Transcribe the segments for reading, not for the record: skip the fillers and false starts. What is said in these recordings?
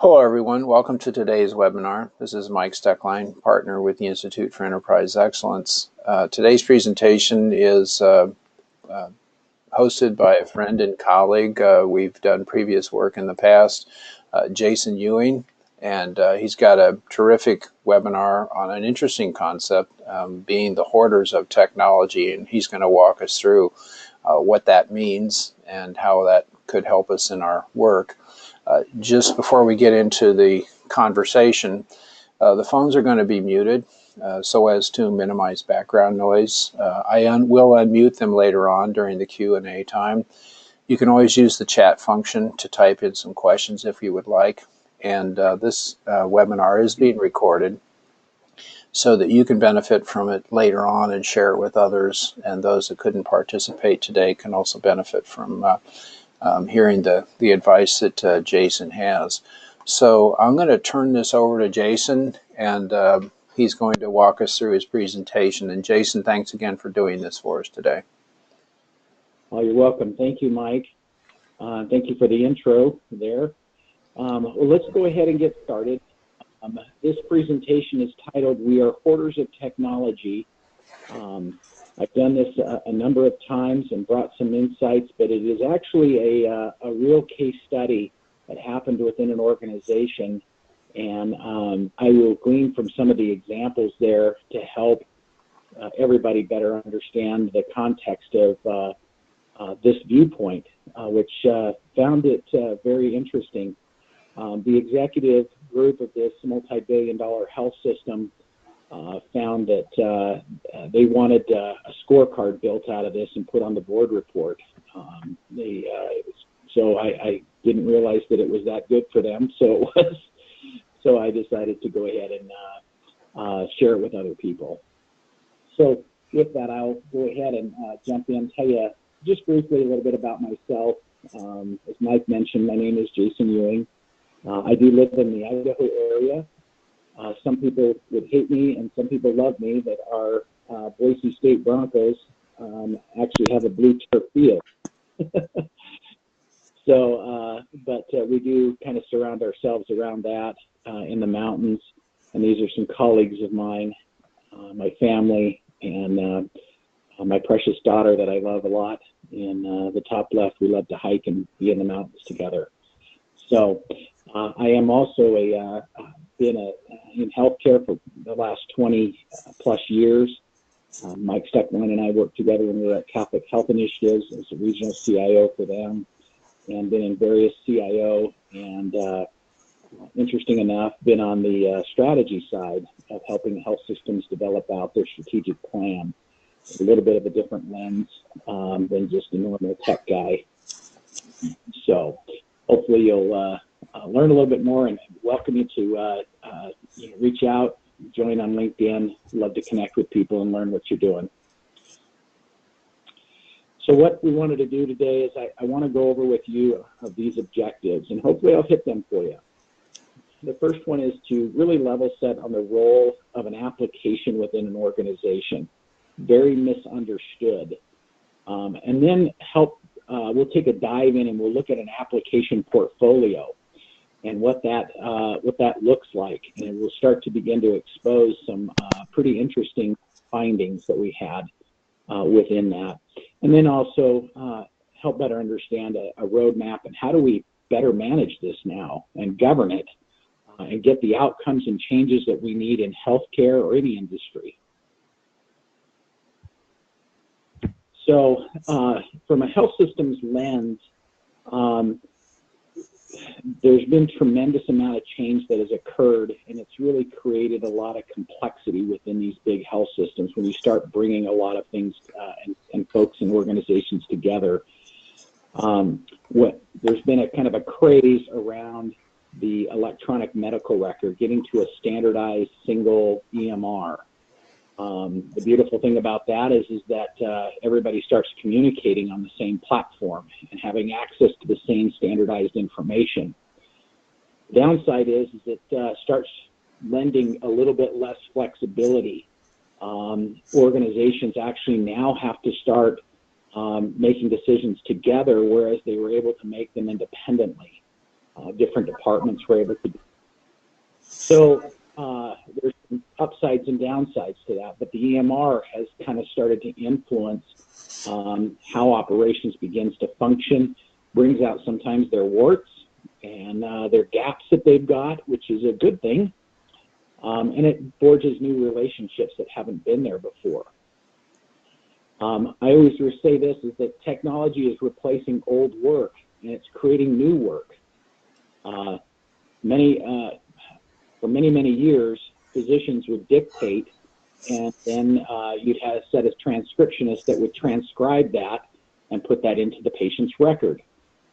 Hello, everyone. Welcome to today's webinar. This is Mike Steckline, partner with the Institute for Enterprise Excellence. Today's presentation is hosted by a friend and colleague. We've done previous work in the past, Jason Ewing, and he's got a terrific webinar on an interesting concept, being the hoarders of technology, and he's going to walk us through what that means and how that could help us in our work. Just before we get into the conversation, the phones are going to be muted so as to minimize background noise. I will unmute them later on during the Q&A time. You can always use the chat function to type in some questions if you would like. And this webinar is being recorded so that you can benefit from it later on and share it with others. And those that couldn't participate today can also benefit from hearing the advice that Jason has. So I'm going to turn this over to Jason, and he's going to walk us through his presentation. And Jason, thanks again for doing this for us today. Well, you're welcome. Thank you, Mike. Thank you for the intro there. Well, let's go ahead and get started. This presentation is titled, "We Are Hoarders of Technology." I've done this a number of times and brought some insights, but it is actually a real case study that happened within an organization, and I will glean from some of the examples there to help everybody better understand the context of this viewpoint, which found it very interesting. The executive group of this multi-billion-dollar health system found that they wanted a scorecard built out of this and put on the board report. So I didn't realize that it was that good for them. So I decided to go ahead and share it with other people. So with that, I'll go ahead and jump in, tell you just briefly a little bit about myself. As Mike mentioned, my name is Jason Ewing. I do live in the Idaho area. Some people would hate me and some people love me, but our Boise State Broncos actually have a blue turf field. So, but we do kind of surround ourselves around that in the mountains. And these are some colleagues of mine, my family, and my precious daughter that I love a lot. In the top left, we love to hike and be in the mountains together. So I am also been in healthcare for the last 20 plus years. Mike Steckman and I worked together when we were at Catholic Health Initiatives as a regional CIO for them, and been in various CIO and interesting enough, been on the strategy side of helping health systems develop out their strategic plan. A little bit of a different lens than just a normal tech guy. So hopefully you'll learn a little bit more, and welcome you to reach out, join on LinkedIn. Love to connect with people and learn what you're doing. So what we wanted to do today is I want to go over with you of these objectives, and hopefully I'll hit them for you. The first one is to really level set on the role of an application within an organization. Very misunderstood. And then we'll take a dive in and we'll look at an application portfolio and what that looks like, and we'll start to begin to expose some pretty interesting findings that we had within that, and then also help better understand a roadmap and how do we better manage this now and govern it and get the outcomes and changes that we need in healthcare or any industry. So from a health systems lens, there's been tremendous amount of change that has occurred, and it's really created a lot of complexity within these big health systems when you start bringing a lot of things and folks and organizations together. There's been a kind of a craze around the electronic medical record, getting to a standardized single EMR. The beautiful thing about that is that everybody starts communicating on the same platform and having access to the same standardized information. The downside is it starts lending a little bit less flexibility. Organizations actually now have to start making decisions together, whereas they were able to make them independently. different departments were able to do. So there's some upsides and downsides to that, but the EMR has kind of started to influence how operations begins to function, brings out sometimes their warts and their gaps that they've got, which is a good thing. And it forges new relationships that haven't been there before. I always say this, is that technology is replacing old work and it's creating new work. For many years, physicians would dictate, and then you'd have a set of transcriptionists that would transcribe that and put that into the patient's record.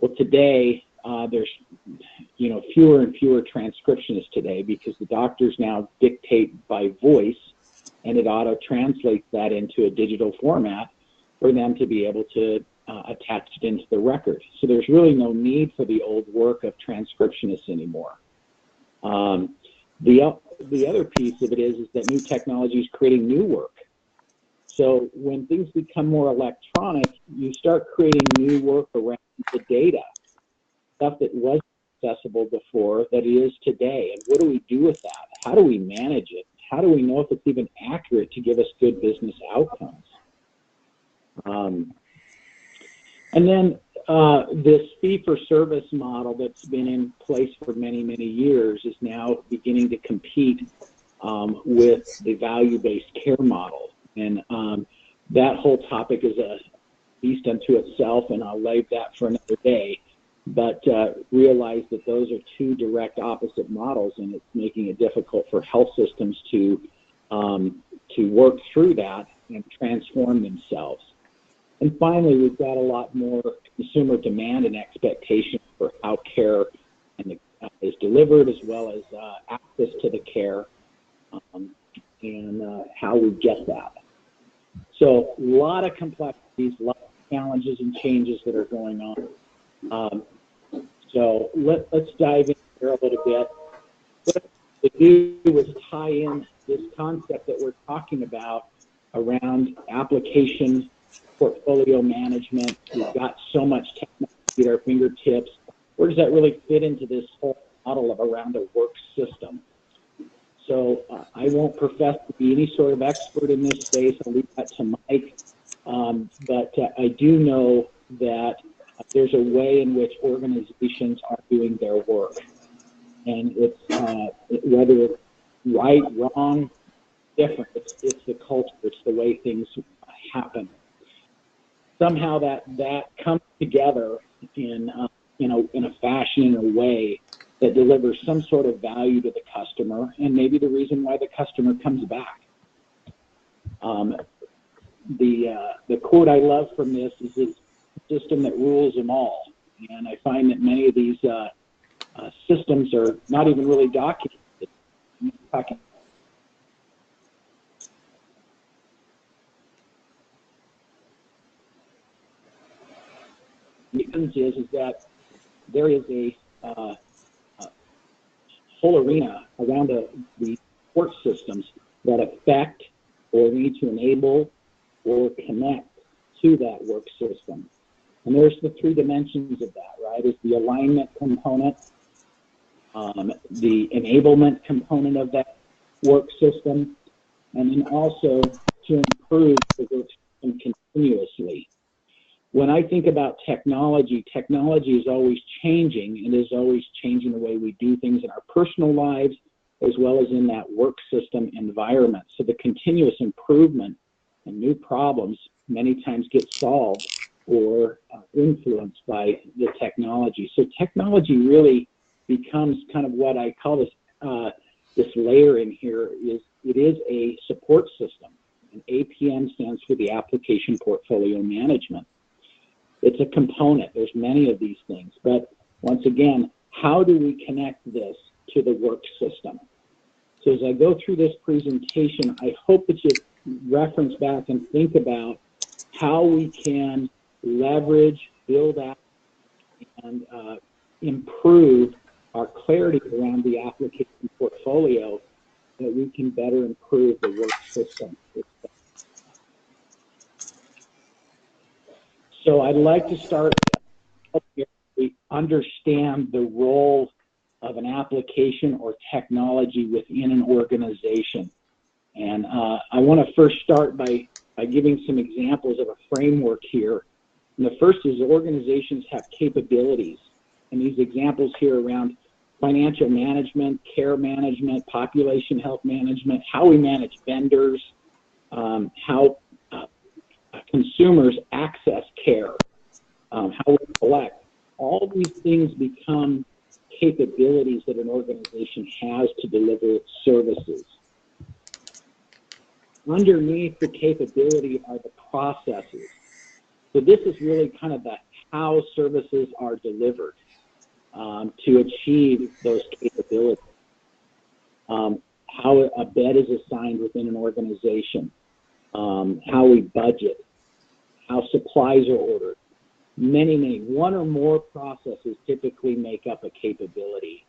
Well, today, there's fewer and fewer transcriptionists today, because the doctors now dictate by voice, and it auto-translates that into a digital format for them to be able to attach it into the record. So there's really no need for the old work of transcriptionists anymore. The other piece of it is that new technology is creating new work. So when things become more electronic, you start creating new work around the data, stuff that wasn't accessible before that is today. And what do we do with that? How do we manage it? How do we know if it's even accurate to give us good business outcomes? And then this fee-for-service model that's been in place for many years is now beginning to compete with the value-based care model. And that whole topic is a beast unto itself, and I'll leave that for another day. But realize that those are two direct opposite models, and it's making it difficult for health systems to work through that and transform themselves. And finally, we've got a lot more consumer demand and expectation for how care is delivered, as well as access to the care, and how we get that. So a lot of complexities, a lot of challenges and changes that are going on. So let's dive in here a little bit. What I do is tie in this concept that we're talking about around application portfolio management. We've got so much technology at our fingertips. Where does that really fit into this whole model of around a work system? So I won't profess to be any sort of expert in this space. I'll leave that to Mike. But I do know that there's a way in which organizations are doing their work. And it's whether it's right, wrong, different, it's the culture, it's the way things happen. Somehow that comes together in a fashion, in a way that delivers some sort of value to the customer, and maybe the reason why the customer comes back. The quote I love from this is, "It's a system that rules them all." And I find that many of these systems are not even really documented. The difference is that there is a whole arena around the support systems that affect or need to enable or connect to that work system. And there's the three dimensions of that, right? Is the alignment component, the enablement component of that work system, and then also to improve the work system continuously. When I think about technology, technology is always changing, and is always changing the way we do things in our personal lives, as well as in that work system environment. So the continuous improvement and new problems many times get solved or influenced by the technology. So technology really becomes kind of what I call this layer in here. It is a support system. And APM stands for the Application Portfolio Management. It's a component. There's many of these things. But once again, how do we connect this to the work system? So as I go through this presentation, I hope that you reference back and think about how we can leverage, build out, and improve our clarity around the application portfolio, so that we can better improve the work system. So I'd like to start here we understand the role of an application or technology within an organization. And I want to first start by giving some examples of a framework here. And the first is organizations have capabilities. And these examples here around financial management, care management, population health management, how we manage vendors, how consumers access care, how we collect. All these things become capabilities that an organization has to deliver its services. Underneath the capability are the processes. So this is really kind of the how services are delivered to achieve those capabilities. How a bed is assigned within an organization, how we budget, how supplies are ordered. Many, one or more processes typically make up a capability.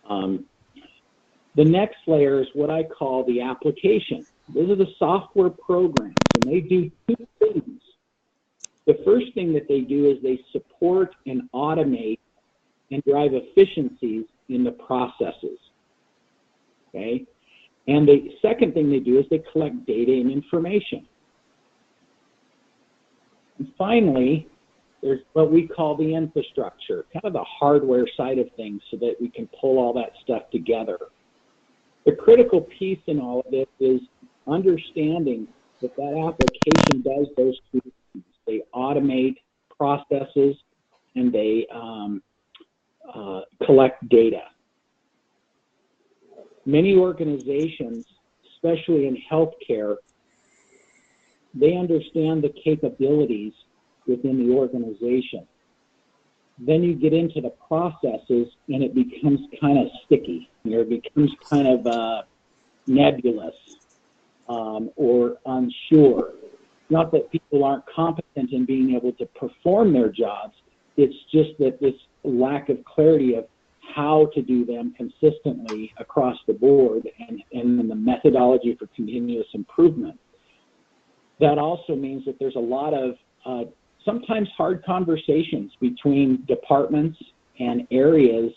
The next layer is what I call the application. Those are the software programs, and they do two things. The first thing that they do is they support and automate and drive efficiencies in the processes, okay? And the second thing they do is they collect data and information. And finally, there's what we call the infrastructure, kind of the hardware side of things so that we can pull all that stuff together. The critical piece in all of this is understanding that that application does those two things. They automate processes and they collect data. Many organizations, especially in healthcare, they understand the capabilities within the organization. Then you get into the processes and it becomes kind of sticky, or it becomes kind of nebulous or unsure. Not that people aren't competent in being able to perform their jobs, it's just that this lack of clarity of how to do them consistently across the board and the methodology for continuous improvement. That also means that there's a lot of sometimes hard conversations between departments and areas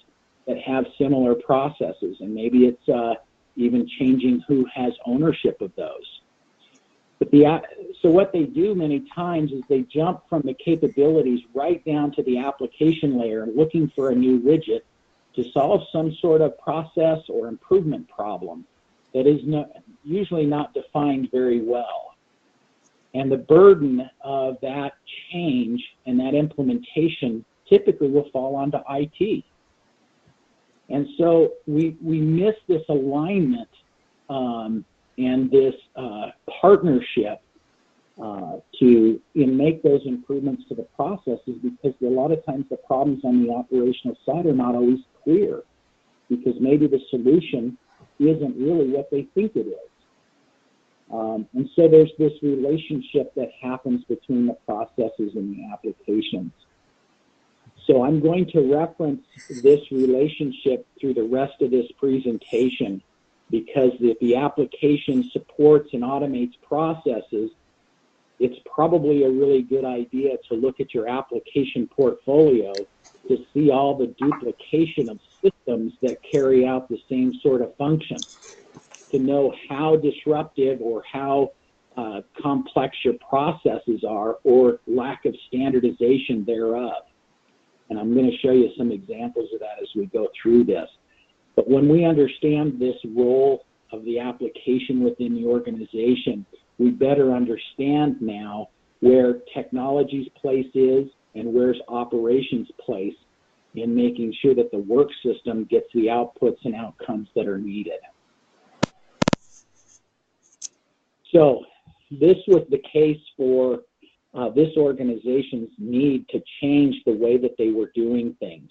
that have similar processes, and maybe it's even changing who has ownership of those. But so what they do many times is they jump from the capabilities right down to the application layer, looking for a new widget to solve some sort of process or improvement problem that is usually not defined very well. And the burden of that change and that implementation typically will fall onto IT. And so we miss this alignment and this partnership to make those improvements to the processes, because a lot of times the problems on the operational side are not always clear, because maybe the solution isn't really what they think it is. And so there's this relationship that happens between the processes and the applications. So I'm going to reference this relationship through the rest of this presentation, because if the application supports and automates processes, it's probably a really good idea to look at your application portfolio to see all the duplication of systems that carry out the same sort of function, to know how disruptive or how complex your processes are, or lack of standardization thereof. And I'm going to show you some examples of that as we go through this. But when we understand this role of the application within the organization, we better understand now where technology's place is and where's operations' place in making sure that the work system gets the outputs and outcomes that are needed. So this was the case for this organization's need to change the way that they were doing things.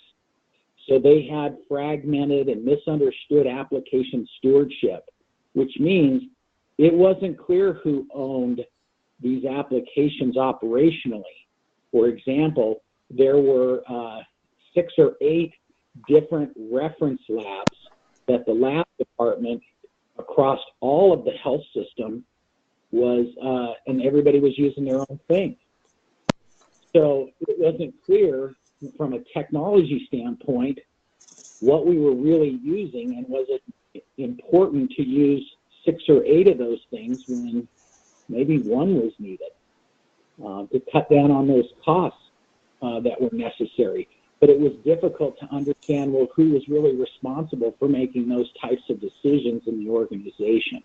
So they had fragmented and misunderstood application stewardship, which means it wasn't clear who owned these applications operationally. For example, there were 6 or 8 different reference labs that the lab department across all of the health system was, and everybody was using their own thing. So it wasn't clear from a technology standpoint, what we were really using, and was it important to use 6 or 8 of those things when maybe one was needed to cut down on those costs that were necessary. But it was difficult to understand, well, who was really responsible for making those types of decisions in the organization,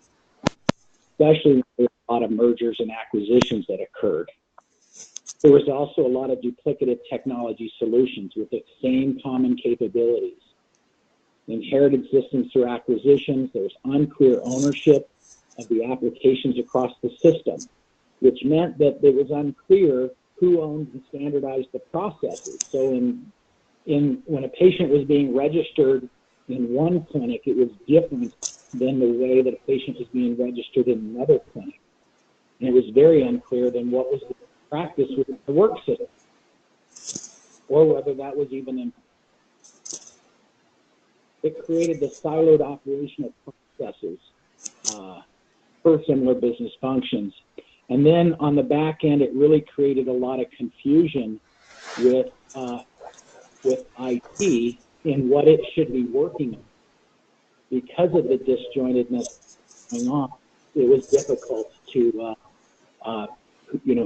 especially when there were a lot of mergers and acquisitions that occurred. There was also a lot of duplicative technology solutions with the same common capabilities. Inherited systems through acquisitions. There was unclear ownership of the applications across the system, which meant that it was unclear who owned and standardized the processes. So when a patient was being registered in one clinic, it was different than the way that a patient was being registered in another clinic. And it was very unclear then what was the practice with the work system, or whether that was even in. It created the siloed operational processes for similar business functions. And then on the back end, it really created a lot of confusion with IT in what it should be working on. Because of the disjointedness going on, it was difficult to,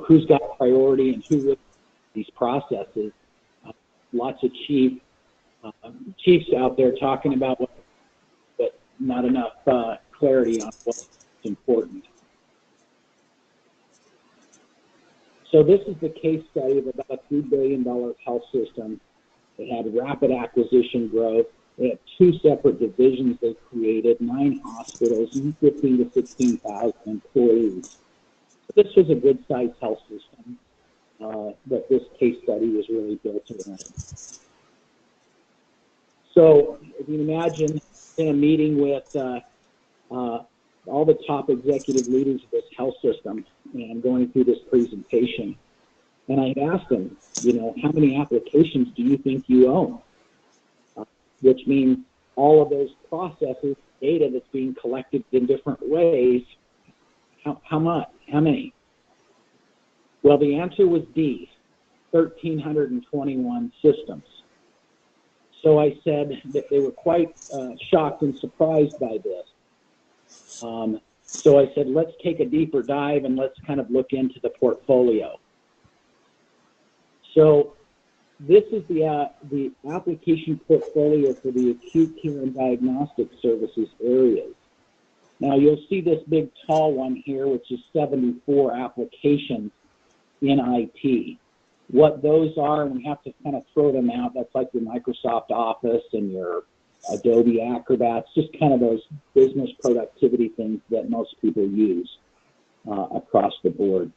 who's got priority and who really these processes. Lots of chiefs out there talking about what, but not enough clarity on what's important. So this is the case study of about a $3 billion health system. It had rapid acquisition growth. They had 2 separate divisions they created, 9 hospitals, and 15 to 16,000 employees. So this was a good-sized health system that this case study was really built around. So if you imagine in a meeting with all the top executive leaders of this health system and going through this presentation, and I asked them, how many applications do you think you own? Which means all of those processes, data that's being collected in different ways, how much? How many? Well, the answer was D, 1,321 systems. So I said that they were quite shocked and surprised by this. So I said, let's take a deeper dive and let's kind of look into the portfolio. So this is the application portfolio for the acute care and diagnostic services areas. Now you'll see this big tall one here, which is 74 applications in IT. What those are, and we have to kind of throw them out, that's like your Microsoft Office and your Adobe Acrobats, just kind of those business productivity things that most people use across the board.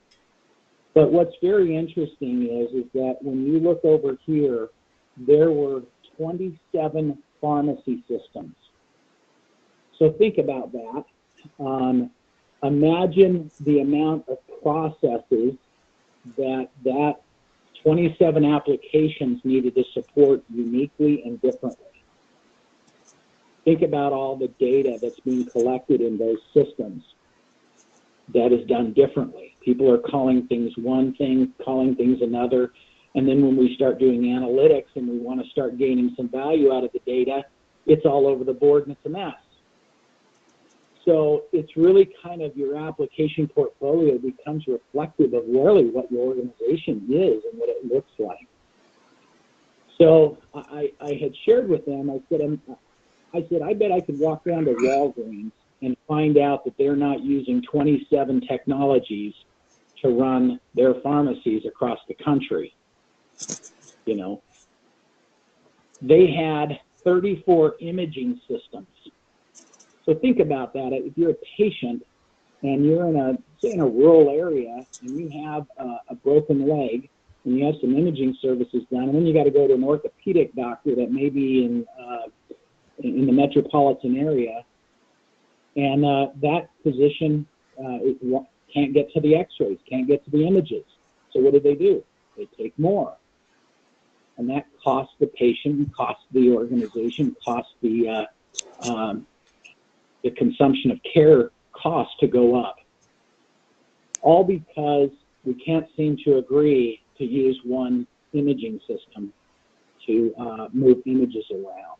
But what's very interesting is that when you look over here, there were 27 pharmacy systems. So think about that. Imagine the amount of processes that 27 applications needed to support uniquely and differently. Think about all the data that's being collected in those systems that is done differently. People are calling things one thing, calling things another, and then when we start doing analytics and we want to start gaining some value out of the data, it's all over the board and it's a mess. So it's really kind of your application portfolio becomes reflective of really what your organization is and what it looks like. So I had shared with them, I said, I bet I could walk down to Walgreens and find out that they're not using 27 technologies to run their pharmacies across the country. They had 34 imaging systems. So think about that. If you're a patient and you're in a rural area and you have a broken leg and you have some imaging services done, and then you got to go to an orthopedic doctor that may be in the metropolitan area, and that physician can't get to the x-rays, can't get to the images. So what do? They take more. And that costs the patient, costs the organization, costs the consumption of care costs to go up. All because we can't seem to agree to use one imaging system to move images around.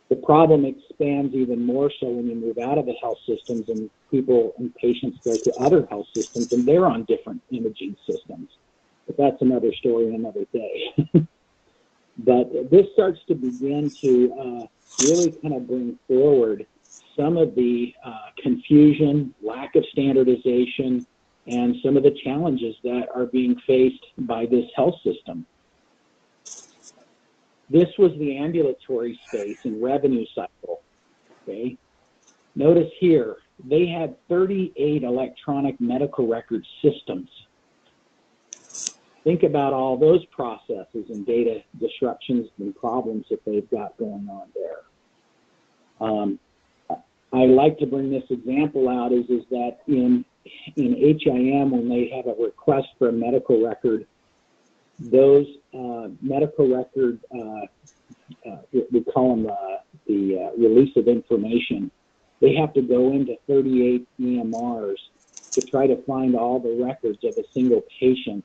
The problem expands even more so when you move out of the health systems and people and patients go to other health systems and they're on different imaging systems. But that's another story another day. But this starts to begin to really kind of bring forward some of the confusion, lack of standardization, and some of the challenges that are being faced by this health system. This was the ambulatory space and revenue cycle, okay? Notice here, they had 38 electronic medical record systems. Think about all those processes and data disruptions and problems that they've got going on there. I like to bring this example out is that in HIM, when they have a request for a medical record, those medical record, we call them the release of information, they have to go into 38 EMRs to try to find all the records of a single patient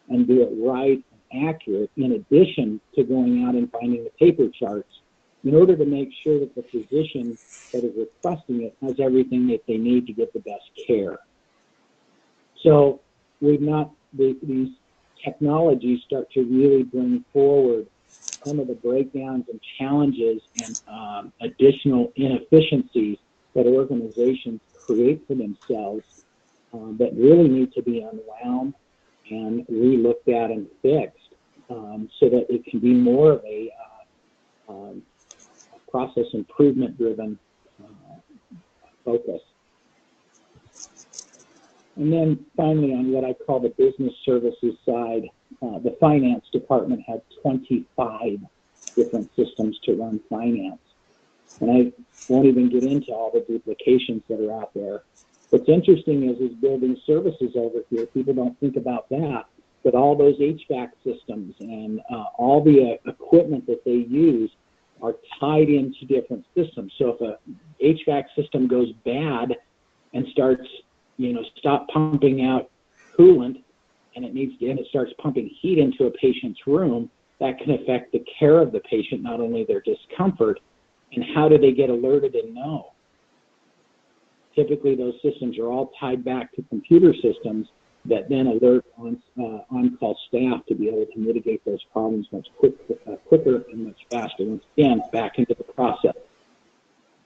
and do it right and accurate, in addition to going out and finding the paper charts, in order to make sure that the physician that is requesting it has everything that they need to get the best care. So these technologies start to really bring forward some of the breakdowns and challenges and additional inefficiencies that organizations create for themselves that really need to be unwound and re-looked at and fixed so that it can be more of a process improvement driven focus. And then finally, on what I call the business services side, the finance department had 25 different systems to run finance. And I won't even get into all the duplications that are out there. What's interesting is building services over here. People don't think about that, but all those HVAC systems and all the equipment that they use are tied into different systems. So if a HVAC system goes bad and starts, stop pumping out coolant and it starts pumping heat into a patient's room, that can affect the care of the patient, not only their discomfort, and how do they get alerted and know? Typically, those systems are all tied back to computer systems that then alert on-call staff to be able to mitigate those problems much quicker and much faster. Once again, back into the process.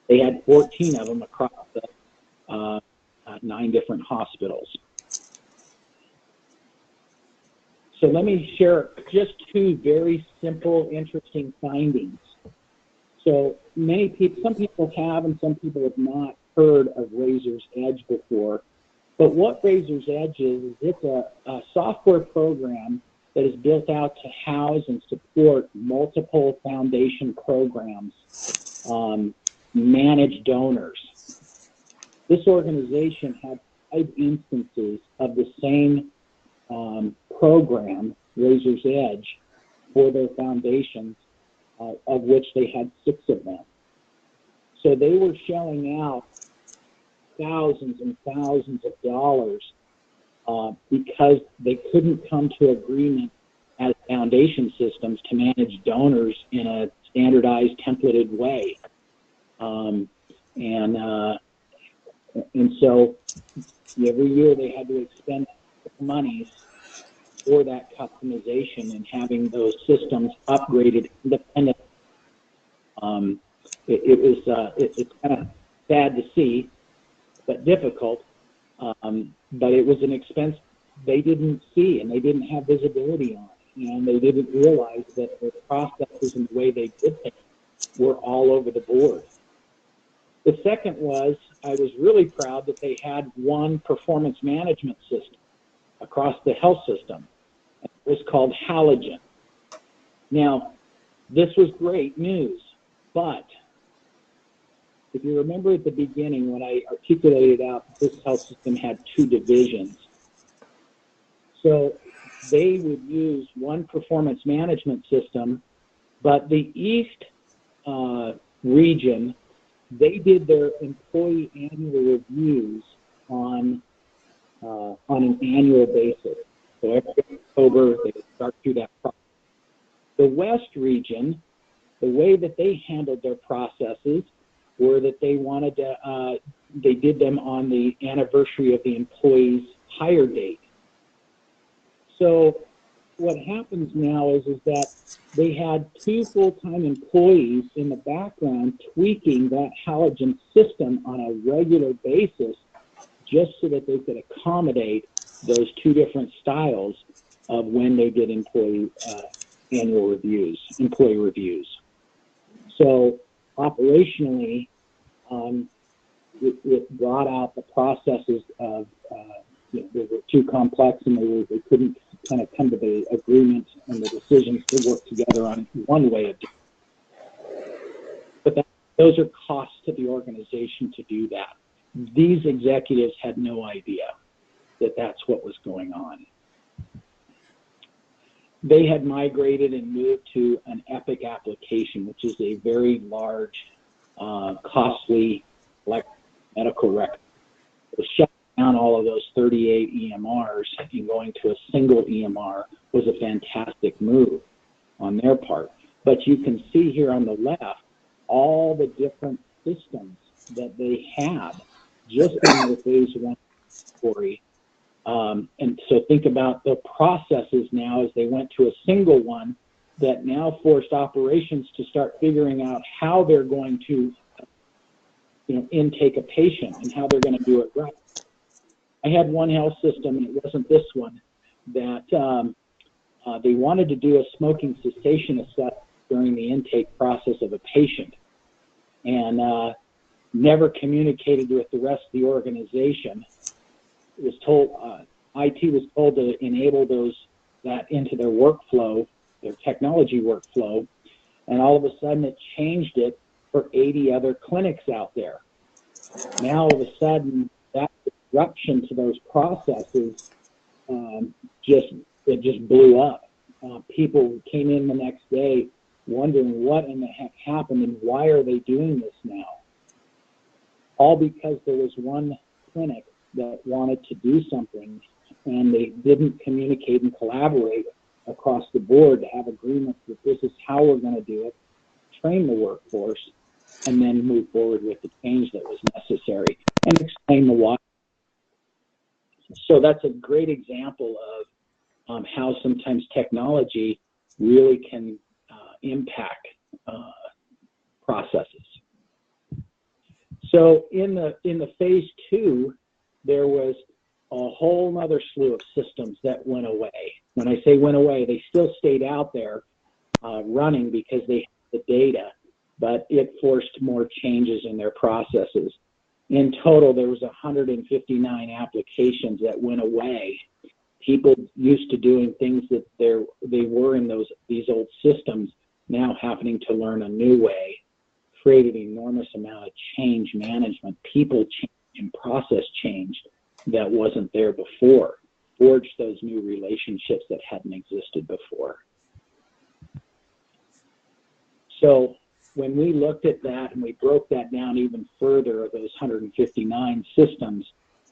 They had 14 of them across the 9 different hospitals. So let me share just 2 very simple, interesting findings. So some people have and some people have not heard of Razor's Edge before. But what Razor's Edge is it's a software program that is built out to house and support multiple foundation programs, manage donors. This organization had 5 instances of the same program, Razor's Edge, for their foundations, of which they had 6 of them. So they were shelling out thousands and thousands of dollars because they couldn't come to agreement as foundation systems to manage donors in a standardized, templated way. And so every year they had to expend monies for that customization and having those systems upgraded independently. It's kind of sad to see, but difficult. But it was an expense they didn't see and they didn't have visibility on, and they didn't realize that the processes and the way they did things were all over the board. The second was, I was really proud that they had one performance management system across the health system. It was called Halogen. Now, this was great news, but if you remember at the beginning when I articulated out this health system had 2 divisions. So they would use one performance management system, but the East region, they did their employee annual reviews on an annual basis. So every October, they would start through that process. The West region, the way that they handled their processes were that they wanted to, they did them on the anniversary of the employee's hire date. So what happens now is that they had 2 full-time employees in the background tweaking that halogen system on a regular basis just so that they could accommodate those 2 different styles of when they did employee employee reviews. So operationally, it brought out the processes of, they were too complex and they couldn't kind of come to the agreement and the decisions to work together on one way of doing it. But those are costs to the organization to do that. These executives had no idea that that's what was going on. They had migrated and moved to an Epic application, which is a very large, costly medical record. So shutting down all of those 38 EMRs and going to a single EMR was a fantastic move on their part. But you can see here on the left all the different systems that they had just in their phase 1 story. And so think about the processes now as they went to a single one that now forced operations to start figuring out how they're going to intake a patient and how they're going to do it right. I had one health system, and it wasn't this one, that they wanted to do a smoking cessation assessment during the intake process of a patient and never communicated with the rest of the organization. It was told, IT was told to enable that into their workflow, their technology workflow, and all of a sudden it changed it for 80 other clinics out there. Now all of a sudden that disruption to those processes just blew up. People came in the next day wondering what in the heck happened and why are they doing this now? All because there was one clinic that wanted to do something and they didn't communicate and collaborate across the board to have agreements that this is how we're going to do it, train the workforce, and then move forward with the change that was necessary and explain the why. So that's a great example of how sometimes technology really can impact processes. So in the phase 2, there was a whole other slew of systems that went away. When I say went away, they still stayed out there running because they had the data, but it forced more changes in their processes. In total, there was 159 applications that went away. People used to doing things that they were in these old systems, now happening to learn a new way, created an enormous amount of change management, people change and process change that wasn't there before, forged those new relationships that hadn't existed before. So when we looked at that and we broke that down even further, those 159 systems,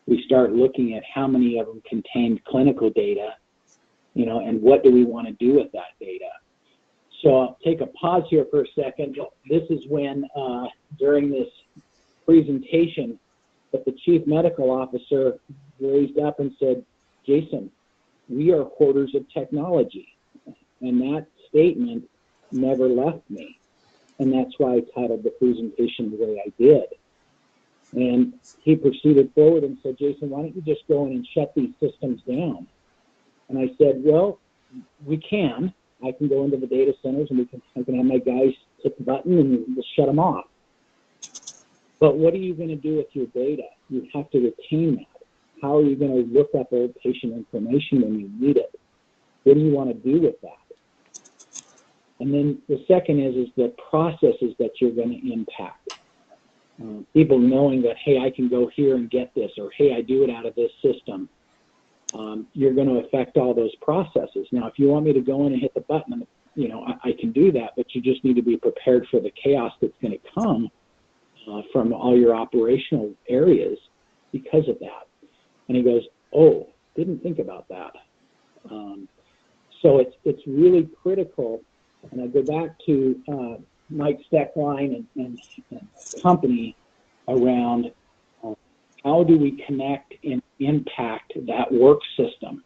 we start looking at how many of them contained clinical data, and what do we want to do with that data. So I'll take a pause here for a second. This is when, during this presentation, that the chief medical officer raised up and said, Jason, we are hoarders of technology. And that statement never left me. And that's why I titled the presentation the way I did. And he proceeded forward and said, Jason, why don't you just go in and shut these systems down? And I said, well, we can. I can go into the data centers and I can have my guys hit the button and we'll shut them off. But what are you going to do with your data? You have to retain that. How are you going to look up old patient information when you need it? What do you want to do with that? And then the second is the processes that you're going to impact. People knowing that, hey, I can go here and get this, or hey, I do it out of this system. You're going to affect all those processes. Now, if you want me to go in and hit the button, I can do that, but you just need to be prepared for the chaos that's going to come from all your operational areas because of that. And he goes, oh, didn't think about that. So it's really critical And I go back to Mike Steckline and company around how do we connect and impact that work system.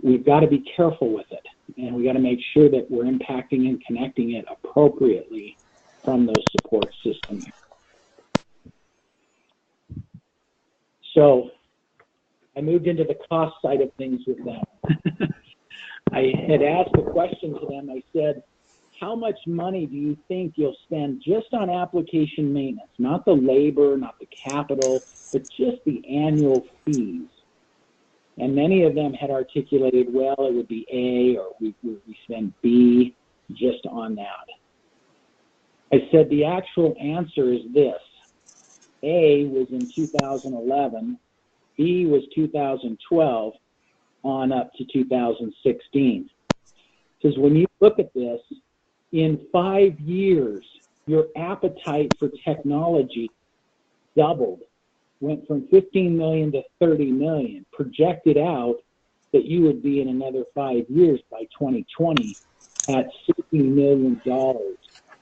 We've got to be careful with it, and we got to make sure that we're impacting and connecting it appropriately from those support systems. So I moved into the cost side of things with them. I had asked a question to them. I said, how much money do you think you'll spend just on application maintenance? Not the labor, not the capital, but just the annual fees. And many of them had articulated, well, it would be A, or we spend B just on that. I said the actual answer is this. A was in 2011, B was 2012, on up to 2016. Because when you look at this, in 5 years, your appetite for technology doubled, went from 15 million to 30 million, projected out that you would be in another 5 years by 2020 at $60 million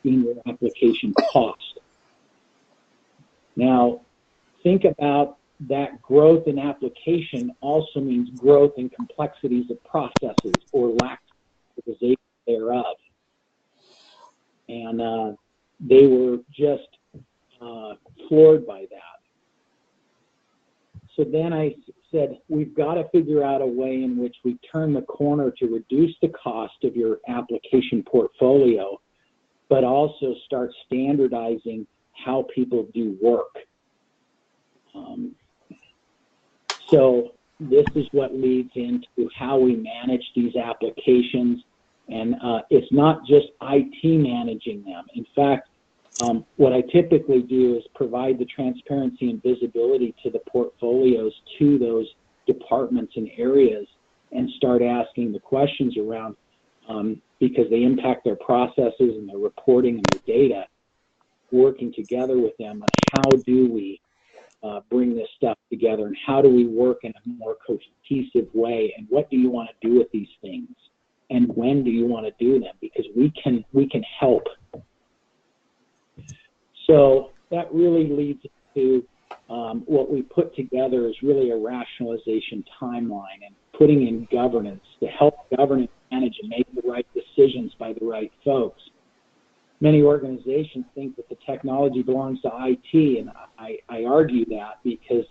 in your application cost. Now, think about that growth in application also means growth in complexities of processes or lack of thereof. And they were just floored by that. So then I said, we've got to figure out a way in which we turn the corner to reduce the cost of your application portfolio, but also start standardizing how people do work. So this is what leads into how we manage these applications. And it's not just IT managing them. In fact, what I typically do is provide the transparency and visibility to the portfolios to those departments and areas and start asking the questions around, because they impact their processes and their reporting and their data, working together with them on how do we bring this stuff together and how do we work in a more cohesive way, and what do you want to do with these things and when do you want to do them, because we can help. So that really leads to what we put together is really a rationalization timeline and putting in governance to help governance manage and make the right decisions by the right folks. Many organizations think that the technology belongs to IT, and I argue that because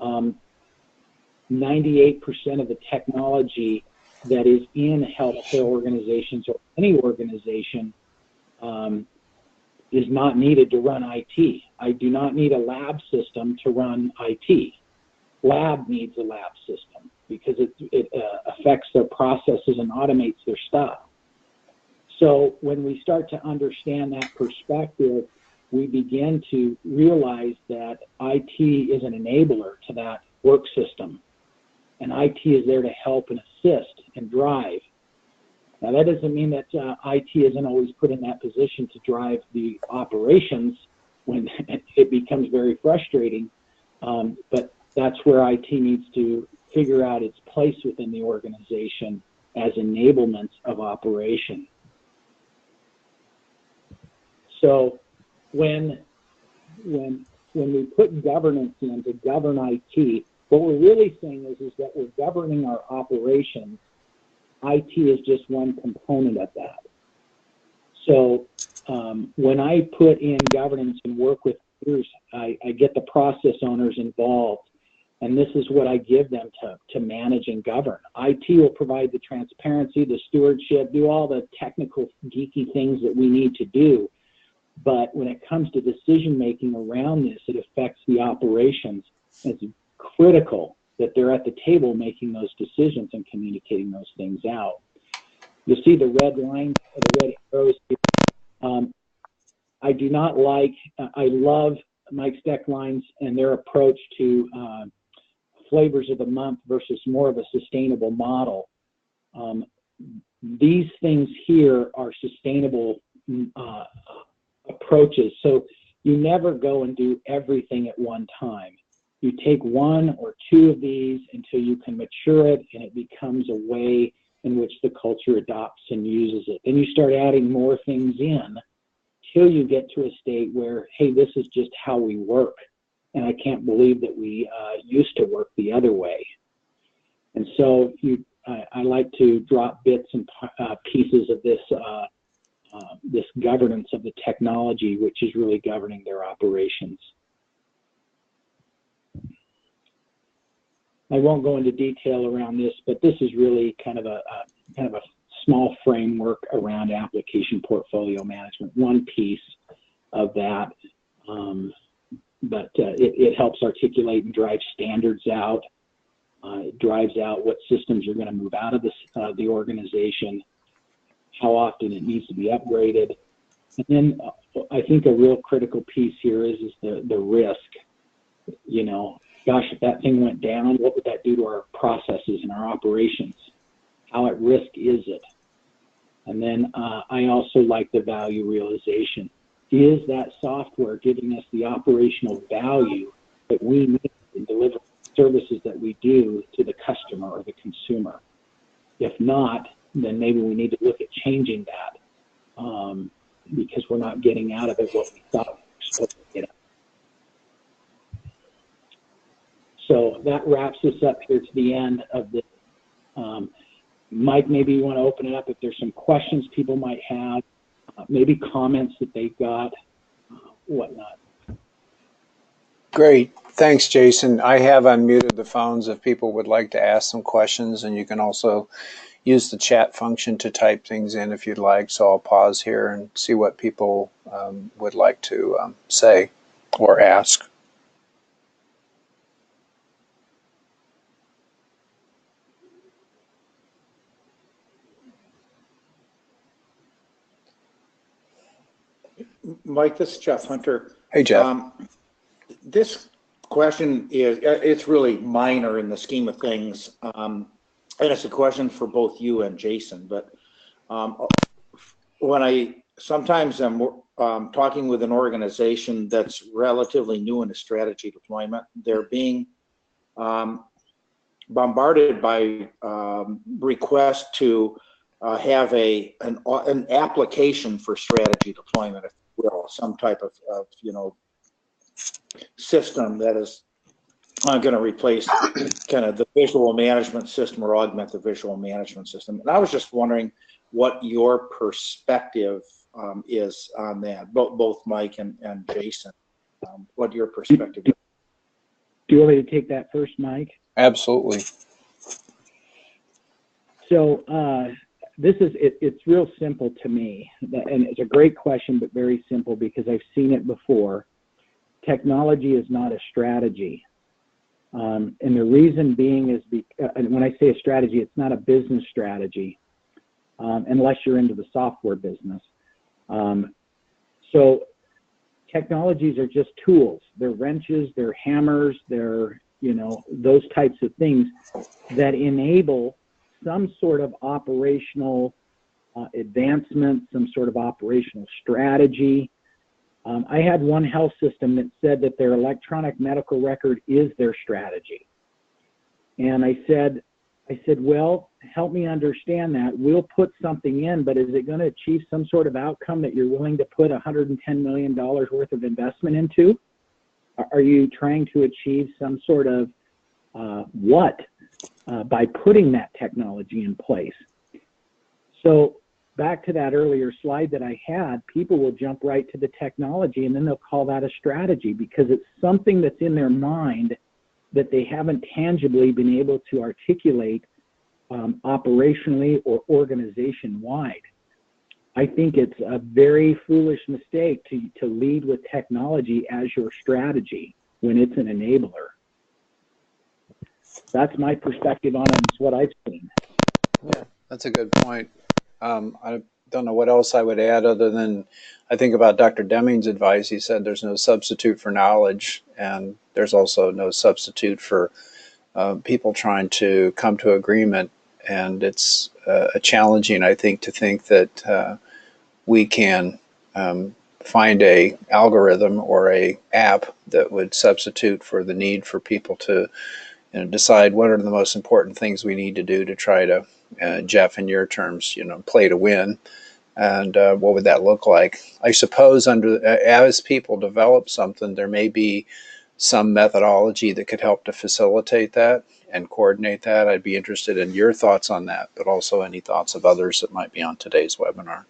98% of the technology that is in healthcare organizations or any organization is not needed to run IT. I do not need a lab system to run IT. Lab needs a lab system because it affects their processes and automates their stuff. So when we start to understand that perspective, we begin to realize that IT is an enabler to that work system. And IT is there to help and assist and drive. Now, that doesn't mean that IT isn't always put in that position to drive the operations when it becomes very frustrating. But that's where IT needs to figure out its place within the organization as enablements of operation. So when we put governance in to govern IT, what we're really saying is that we're governing our operations. IT is just one component of that. So when I put in governance and work with leaders, I get the process owners involved, and this is what I give them to manage and govern. IT will provide the transparency, the stewardship, do all the technical geeky things that we need to do. But when it comes to decision making around this, it affects the operations. It's critical that they're at the table making those decisions and communicating those things out. You'll see the red line, the red arrows here. I do not like, I love Mike Steckline's and their approach to flavors of the month versus more of a sustainable model. These things here are sustainable approaches. So you never go and do everything at one time. You take one or two of these until you can mature it and it becomes a way in which the culture adopts and uses it. Then you start adding more things in till you get to a state where, hey, this is just how we work. And I can't believe that we used to work the other way. And so I like to drop bits and pieces of this this governance of the technology, which is really governing their operations. I won't go into detail around this, but this is really kind of a small framework around application portfolio management, one piece of that. But it helps articulate and drive standards out. It drives out what systems are going to move out of the organization, how often it needs to be upgraded. And then I think a real critical piece here is the risk. You know, gosh, if that thing went down, what would that do to our processes and our operations? How at risk is it? And then I also like the value realization. Is that software giving us the operational value that we need to deliver services that we do to the customer or the consumer? If not, then maybe we need to look at changing that because we're not getting out of it what we thought we were supposed to get out. So that wraps us up here to the end of this. Mike, maybe you want to open it up if there's some questions people might have, maybe comments that they've got, whatnot. Great. Thanks, Jason. I have unmuted the phones if people would like to ask some questions, and you can also use the chat function to type things in if you'd like. So I'll pause here and see what people would like to say or ask. Mike, this is Jeff Hunter. Hey, Jeff. This question it's really minor in the scheme of things. And it's a question for both you and Jason. But when I sometimes am talking with an organization that's relatively new in a strategy deployment, they're being bombarded by requests to have an application for strategy deployment, if you will, some type of system that is going to replace kind of the visual management system or augment the visual management system. And I was just wondering what your perspective is on that, both Mike and Jason. What your perspective is. Do you want me to take that first, Mike? Absolutely. So it's real simple to me, and it's a great question, but very simple because I've seen it before. Technology is not a strategy. And the reason being is, and when I say a strategy, it's not a business strategy, unless you're into the software business. So technologies are just tools. They're wrenches, they're hammers, they're, those types of things that enable some sort of operational advancement, some sort of operational strategy. I had one health system that said that their electronic medical record is their strategy. And I said, well, help me understand that. We'll put something in, but is it going to achieve some sort of outcome that you're willing to put $110 million worth of investment into? Are you trying to achieve some sort of by putting that technology in place? So back to that earlier slide that I had, people will jump right to the technology and then they'll call that a strategy because it's something that's in their mind that they haven't tangibly been able to articulate operationally or organization-wide. I think it's a very foolish mistake to lead with technology as your strategy when it's an enabler. That's my perspective on it. It's what I've seen. Yeah, that's a good point. I don't know what else I would add other than I think about Dr. Deming's advice. He said there's no substitute for knowledge, and there's also no substitute for people trying to come to agreement. And it's challenging, I think, to think that we can find a algorithm or a app that would substitute for the need for people to decide what are the most important things we need to do to try to Jeff, in your terms, play to win. And what would that look like? I suppose as people develop something, there may be some methodology that could help to facilitate that and coordinate that. I'd be interested in your thoughts on that, but also any thoughts of others that might be on today's webinar.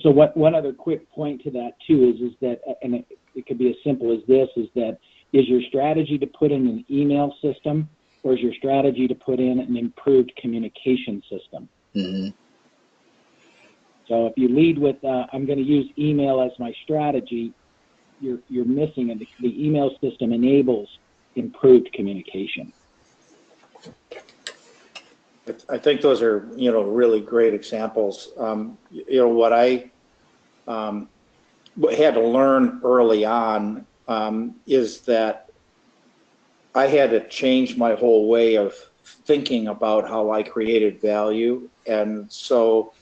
So one other quick point to that too is that, and it could be as simple as this, is your strategy to put in an email system, or is your strategy to put in an improved communication system? Mm-hmm. So if you lead with, I'm going to use email as my strategy, you're missing it. The email system enables improved communication. I think those are, really great examples. What I had to learn early on is that I had to change my whole way of thinking about how I created value. And so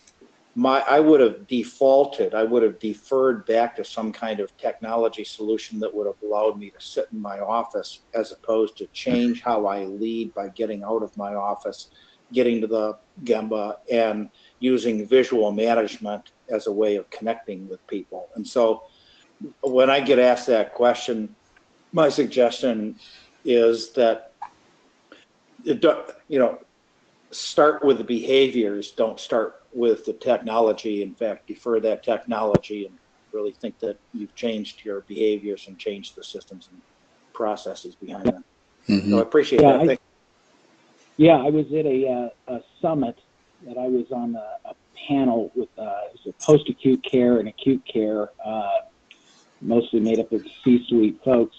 I would have deferred back to some kind of technology solution that would have allowed me to sit in my office, as opposed to change how I lead by getting out of my office, getting to the Gemba, and using visual management as a way of connecting with people. And so when I get asked that question, my suggestion is that, start with the behaviors, don't start with the technology. In fact, defer that technology and really think that you've changed your behaviors and changed the systems and processes behind them. Mm-hmm. So I appreciate that. I was at a summit that I was on a panel with it was post-acute care and acute care, mostly made up of C-suite folks.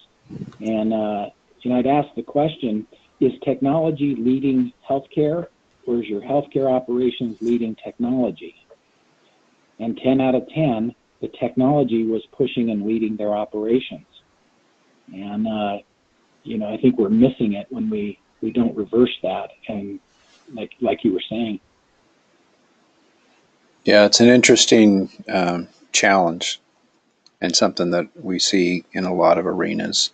And I'd asked the question, is technology leading healthcare, or is your healthcare operations leading technology? And 10 out of 10, the technology was pushing and leading their operations. And, I think we're missing it when we don't reverse that, and like you were saying. Yeah, it's an interesting challenge, and something that we see in a lot of arenas.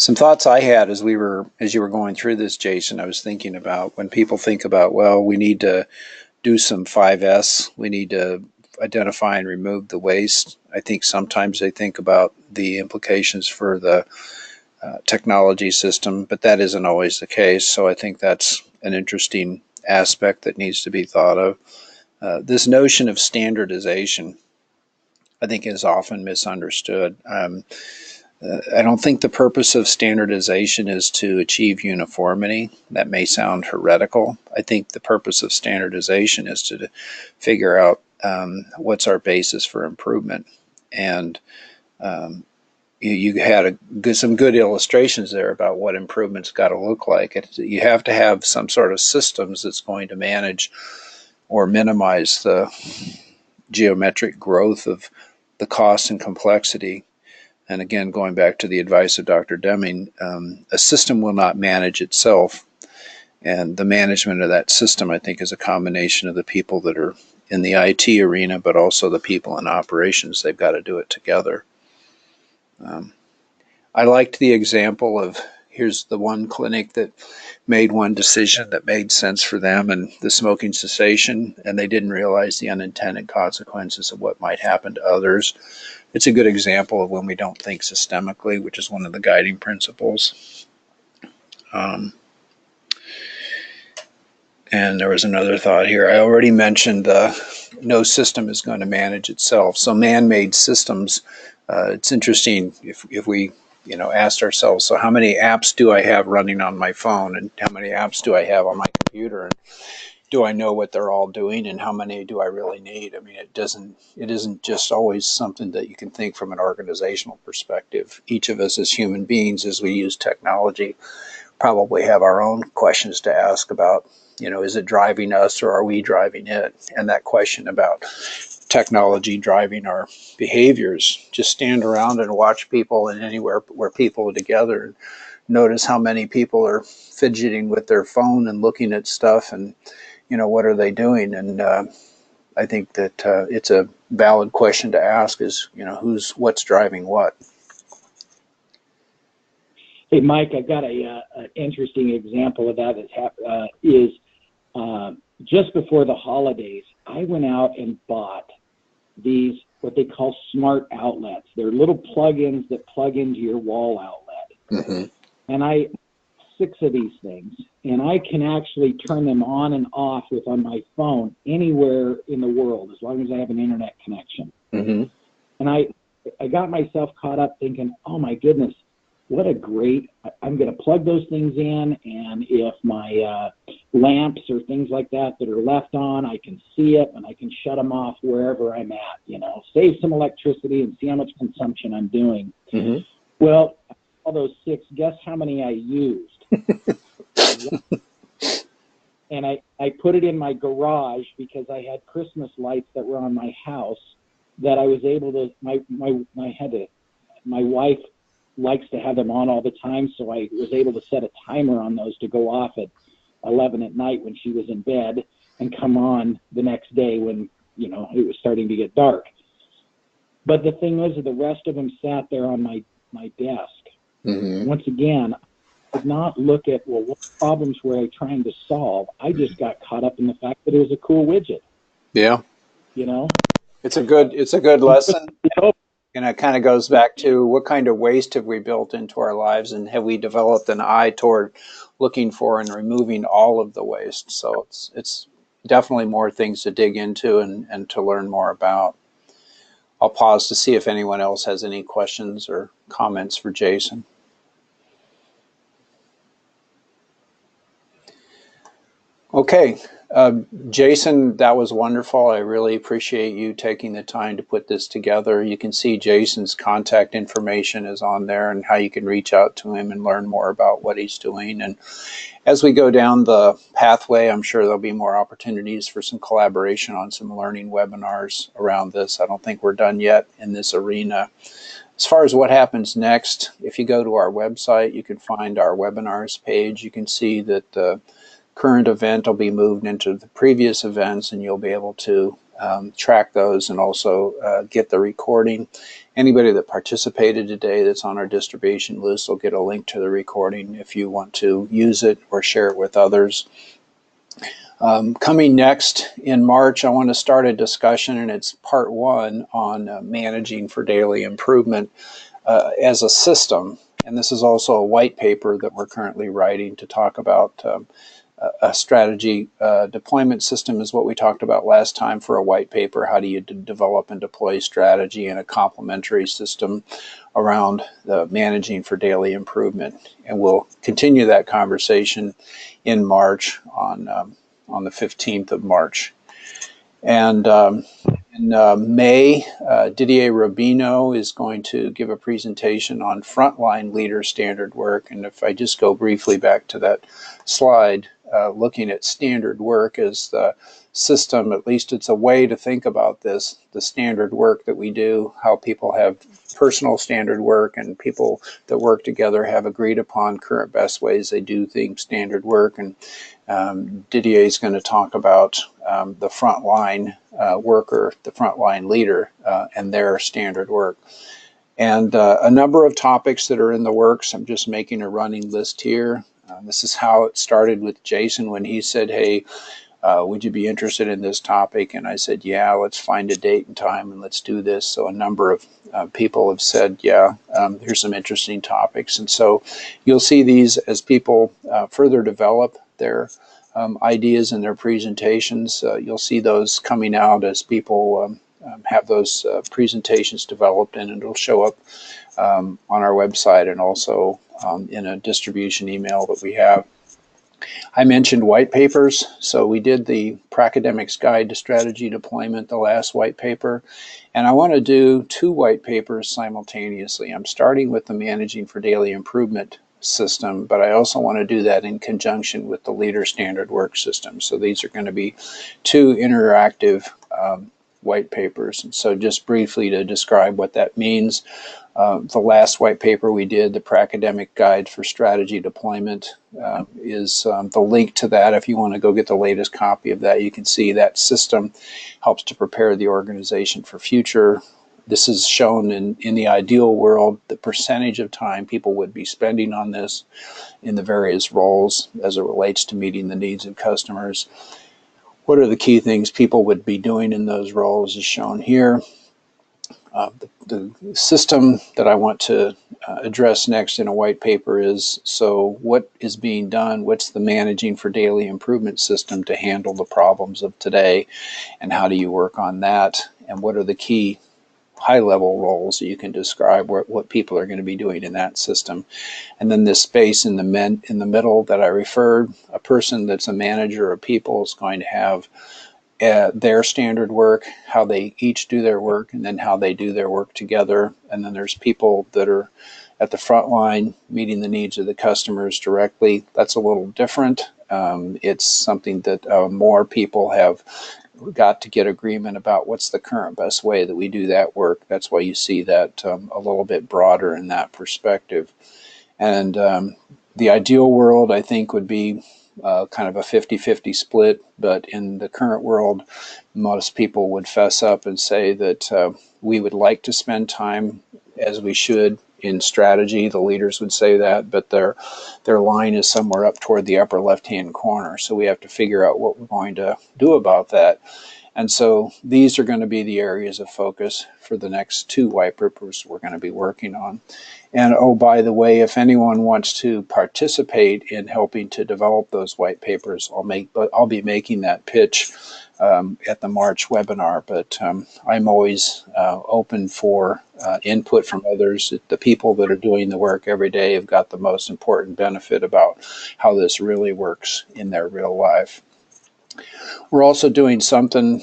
Some thoughts I had as you were going through this, Jason, I was thinking about when people think about, well, we need to do some 5S, we need to identify and remove the waste. I think sometimes they think about the implications for the technology system, but that isn't always the case. So I think that's an interesting aspect that needs to be thought of. This notion of standardization, I think, is often misunderstood. I don't think the purpose of standardization is to achieve uniformity. That may sound heretical. I think the purpose of standardization is to figure out what's our basis for improvement. And you had some good illustrations there about what improvement's got to look like. You have to have some sort of systems that's going to manage or minimize the geometric growth of the cost and complexity. And again, going back to the advice of Dr. Deming, a system will not manage itself. And the management of that system, I think, is a combination of the people that are in the IT arena, but also the people in operations. They've got to do it together. I liked the example of, here's the one clinic that made one decision that made sense for them, and the smoking cessation, and they didn't realize the unintended consequences of what might happen to others. It's a good example of when we don't think systemically, which is one of the guiding principles. And there was another thought here. I already mentioned no system is going to manage itself. So man-made systems, it's interesting if we asked ourselves, so how many apps do I have running on my phone, and how many apps do I have on my computer, and do I know what they're all doing, and how many do I really need? I mean, it isn't just always something that you can think from an organizational perspective. Each of us as human beings, as we use technology, probably have our own questions to ask about, is it driving us or are we driving it? And that question about technology driving our behaviors, just stand around and watch people, and anywhere where people are together, and notice how many people are fidgeting with their phone and looking at stuff, and what are they doing? And I think that it's a valid question to ask, is what's driving what. Hey, Mike, I've got an interesting example of that. Is just before the holidays, I went out and bought these, what they call smart outlets. They're little plug-ins that plug into your wall outlet. Mm-hmm. And I 6 of these things, and I can actually turn them on and off on my phone anywhere in the world, as long as I have an internet connection. Mm-hmm. And I got myself caught up thinking, oh my goodness, what a great, I'm going to plug those things in, and if my lamps or things like that are left on, I can see it and I can shut them off wherever I'm at, save some electricity and see how much consumption I'm doing. Mm-hmm. Well, all those 6, guess how many I used? And I put it in my garage because I had Christmas lights that were on my house that I was able to, my wife likes to have them on all the time, so I was able to set a timer on those to go off at 11 at night when she was in bed and come on the next day when, it was starting to get dark. But the thing is, the rest of them sat there on my desk. Mm-hmm. Once again, I did not look at, well, what problems were I trying to solve? I just got caught up in the fact that it was a cool widget. Yeah. It's a good lesson. And it kind of goes back to what kind of waste have we built into our lives, and have we developed an eye toward looking for and removing all of the waste? So it's definitely more things to dig into and to learn more about. I'll pause to see if anyone else has any questions or comments for Jason. Okay. Jason, that was wonderful. I really appreciate you taking the time to put this together. You can see Jason's contact information is on there and how you can reach out to him and learn more about what he's doing. And as we go down the pathway, I'm sure there'll be more opportunities for some collaboration on some learning webinars around this. I don't think we're done yet in this arena. As far as what happens next, if you go to our website, you can find our webinars page. You can see that the current event will be moved into the previous events, and you'll be able to track those and also get the recording. Anybody that participated today that's on our distribution list will get a link to the recording if you want to use it or share it with others. Coming next in March, I want to start a discussion, and it's part 1 on managing for daily improvement as a system. And this is also a white paper that we're currently writing to talk about a strategy deployment system is what we talked about last time for a white paper. How do you develop and deploy strategy in a complementary system around the managing for daily improvement? And we'll continue that conversation in March on the 15th of March. And in May, Didier Rubino is going to give a presentation on frontline leader standard work. And if I just go briefly back to that slide, looking at standard work as the system, at least it's a way to think about this, the standard work that we do, how people have personal standard work and people that work together have agreed upon current best ways they do things, standard work. And Didier is going to talk about the frontline worker, the frontline leader, and their standard work. And a number of topics that are in the works. I'm just making a running list here. This is how it started with Jason when he said, hey, would you be interested in this topic? And I said, yeah, let's find a date and time and let's do this. So a number of people have said, yeah, here's some interesting topics. And so you'll see these as people further develop their ideas and their presentations. You'll see those coming out as people have those presentations developed, and it'll show up on our website and also in a distribution email that we have. I mentioned white papers. So we did the Pracademic's Guide to Strategy Deployment, the last white paper. And I want to do 2 white papers simultaneously. I'm starting with the Managing for Daily Improvement system, but I also want to do that in conjunction with the Leader Standard Work system. So these are going to be 2 interactive white papers. And so just briefly to describe what that means, the last white paper we did, the Pracademic Guide for Strategy Deployment, is the link to that. If you want to go get the latest copy of that, you can see that system helps to prepare the organization for future This is shown in the ideal world, the percentage of time people would be spending on this in the various roles as it relates to meeting the needs of customers. What are the key things people would be doing in those roles is shown here. The system that I want to address next in a white paper is, so what is being done? What's the managing for daily improvement system to handle the problems of today? And how do you work on that? And what are the key high-level roles that you can describe what people are going to be doing in that system? And then this space in the middle that I referred, a person that's a manager of people is going to have their standard work, how they each do their work, and then how they do their work together. And then there's people that are at the front line meeting the needs of the customers directly. That's a little different. It's something that more people have got to get agreement about what's the current best way that we do that work. That's why you see that a little bit broader in that perspective. And the ideal world, I think, would be kind of a 50-50 split, but in the current world, most people would fess up and say that we would like to spend time, as we should, in strategy. The leaders would say that, but their line is somewhere up toward the upper left-hand corner, so we have to figure out what we're going to do about that. And so these are going to be the areas of focus for the next 2 white papers we're going to be working on. And oh, by the way, if anyone wants to participate in helping to develop those white papers, I'll be making that pitch at the March webinar. But I'm always open for input from others. The people that are doing the work every day have got the most important benefit about how this really works in their real life. We're also doing something,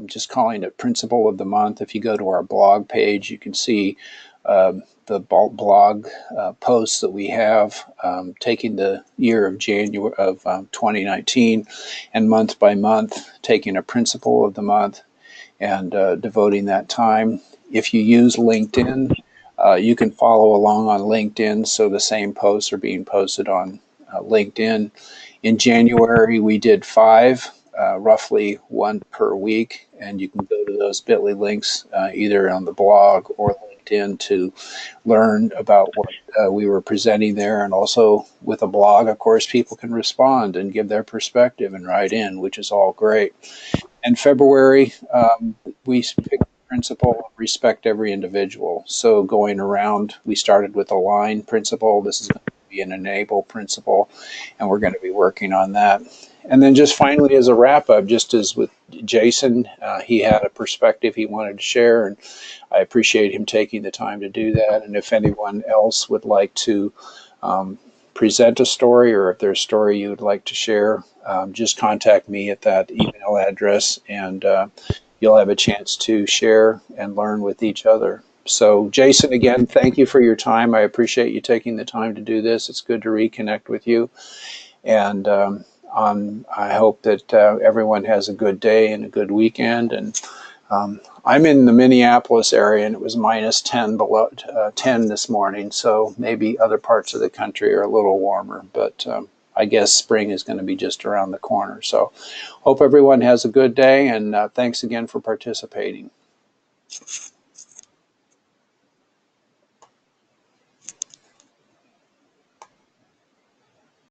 just calling it Principle of the Month. If you go to our blog page, you can see the blog posts that we have, taking the year of January of 2019 and month by month, taking a principle of the month and devoting that time. If you use LinkedIn, you can follow along on LinkedIn, so the same posts are being posted on LinkedIn. In January, we did 5, roughly 1 per week, and you can go to those bit.ly links either on the blog or LinkedIn to learn about what we were presenting there. And also with a blog, of course, people can respond and give their perspective and write in, which is all great. In February, we picked the principle of respect every individual. So going around, we started with a line principle. This is going to be an enable principle, and we're going to be working on that. And then just finally, as a wrap-up, just as with Jason, he had a perspective he wanted to share, and I appreciate him taking the time to do that. And if anyone else would like to present a story, or if there's a story you would like to share, just contact me at that email address, and you'll have a chance to share and learn with each other. So Jason, again, thank you for your time. I appreciate you taking the time to do this. It's good to reconnect with you. And I hope that everyone has a good day and a good weekend. And I'm in the Minneapolis area, and it was minus 10 below 10 this morning. So maybe other parts of the country are a little warmer, but I guess spring is going to be just around the corner. So hope everyone has a good day, and thanks again for participating.